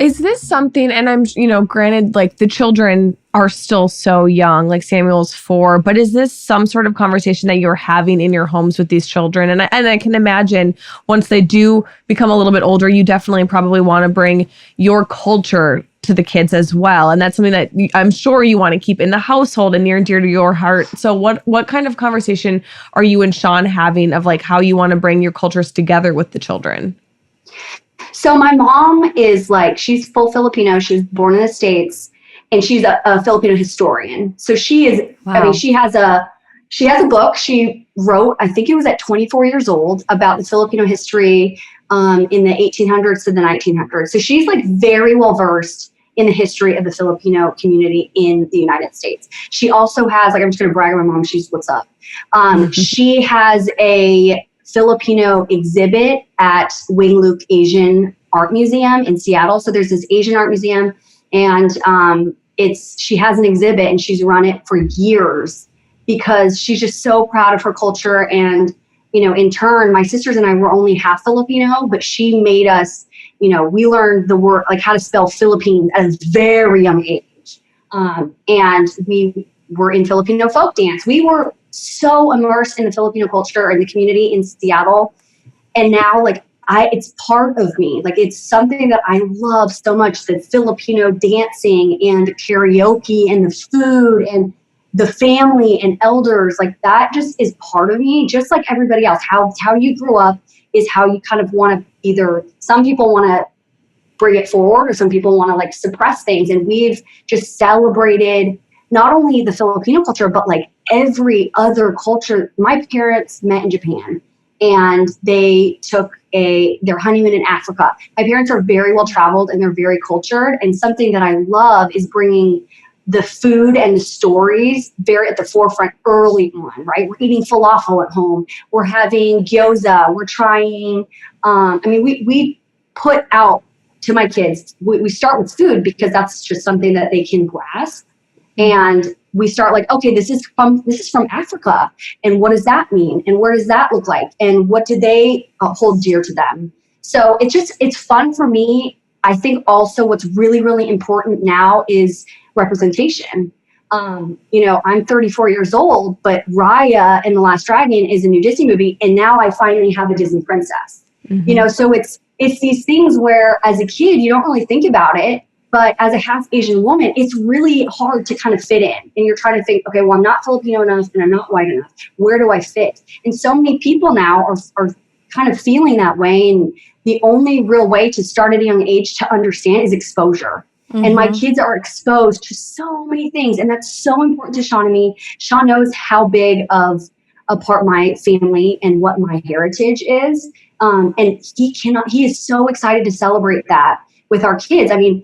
Is this something, and I'm, granted, like the children are still so young, like Samuel's 4, but is this some sort of conversation that you're having in your homes with these children? And I can imagine once they do become a little bit older, you definitely probably want to bring your culture to the kids as well. And that's something that I'm sure you want to keep in the household and near and dear to your heart. So what kind of conversation are you and Sean having of like how you want to bring your cultures together with the children? So my mom is like, she's full Filipino. She was born in the States, and she's a Filipino historian. So she is, wow. I mean, she has a book she wrote, I think it was at 24 years old, about the Filipino history in the 1800s to the 1900s. So she's like very well versed in the history of the Filipino community in the United States. She also has, like, I'm just going to brag on my mom. She's what's up. She has a Filipino exhibit at Wing Luke Asian Art Museum in Seattle. So there's this Asian art museum, and she has an exhibit, and she's run it for years because she's just so proud of her culture. And, in turn, my sisters and I were only half Filipino, but she made us, we learned the word, like how to spell Philippines at a very young age. And we were in Filipino folk dance. We were so immersed in the Filipino culture and the community in Seattle. And now, like, it's part of me. Like, it's something that I love so much, the Filipino dancing and the karaoke and the food and the family and elders. Like, that just is part of me, just like everybody else. How you grew up is how you kind of want to, either some people want to bring it forward or some people want to like suppress things. And we've just celebrated not only the Filipino culture, but like every other culture. My parents met in Japan, and they took their honeymoon in Africa. My parents are very well traveled and they're very cultured. And something that I love is bringing the food and the stories very at the forefront early on, right? We're eating falafel at home. We're having gyoza. We're trying, we put out to my kids, we start with food because that's just something that they can grasp. And we start like, okay, this is from Africa. And what does that mean? And where does that look like? And what do they hold dear to them? So it's fun for me. I think also what's really, really important now is representation. I'm 34 years old, but Raya and The Last Dragon is a new Disney movie. And now I finally have a Disney princess, so it's these things where as a kid, you don't really think about it. But as a half Asian woman, it's really hard to kind of fit in. And you're trying to think, okay, well, I'm not Filipino enough and I'm not white enough. Where do I fit? And so many people now are kind of feeling that way. And the only real way to start at a young age to understand is exposure. And my kids are exposed to so many things. And that's so important to Sean and me. Sean knows how big of a part my family and what my heritage is. And he is so excited to celebrate that with our kids. I mean,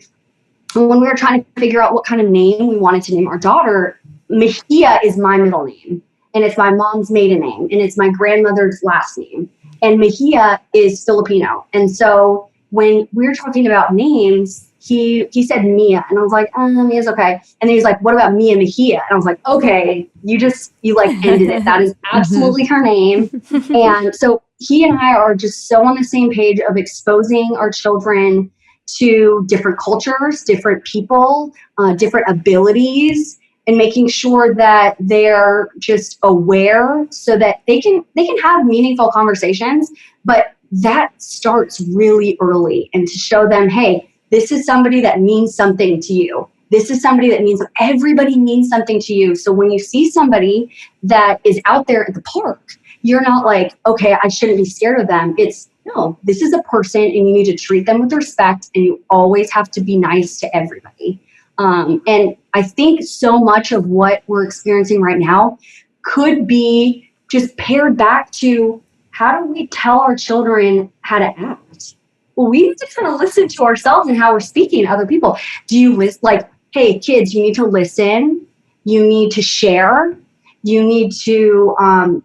when we were trying to figure out what kind of name we wanted to name our daughter, Mejia is my middle name, and it's my mom's maiden name, and it's my grandmother's last name. And Mejia is Filipino. And so when we were talking about names, he said Mia, and I was like, Mia's okay. And then he's like, what about Mia Mejia? And I was like, okay, you like ended it. That is absolutely her name. And so he and I are just so on the same page of exposing our children to different cultures, different people, different abilities, and making sure that they're just aware so that they can have meaningful conversations. But that starts really early, and to show them, hey, this is somebody that means something to you. This is somebody that means everybody means something to you. So when you see somebody that is out there at the park, you're not like, okay, I shouldn't be scared of them. It's, no, this is a person and you need to treat them with respect, and you always have to be nice to everybody. And I think so much of what we're experiencing right now could be just paired back to how do we tell our children how to act? Well, we need to kind of listen to ourselves and how we're speaking to other people. Do you listen? Like, hey, kids, you need to listen. You need to share. You need to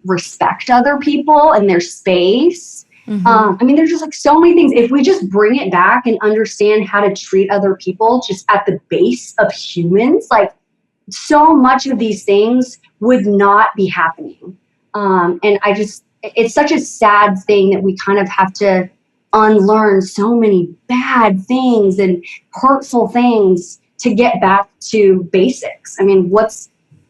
respect other people and their space. There's just like so many things. If we just bring it back and understand how to treat other people just at the base of humans, like so much of these things would not be happening. And it's such a sad thing that we kind of have to unlearn so many bad things and hurtful things to get back to basics. I mean,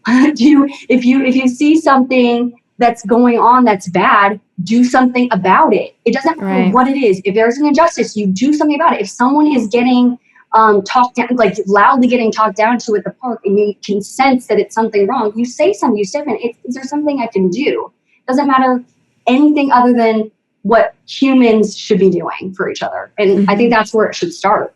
if you see something that's going on that's bad, do something about it. It doesn't matter what it is. If there's an injustice, you do something about it. If someone is getting talked down, like loudly getting talked down to at the park, and you can sense that it's something wrong, you say something, you step in. Is there something I can do? Doesn't matter anything other than what humans should be doing for each other. And I think that's where it should start.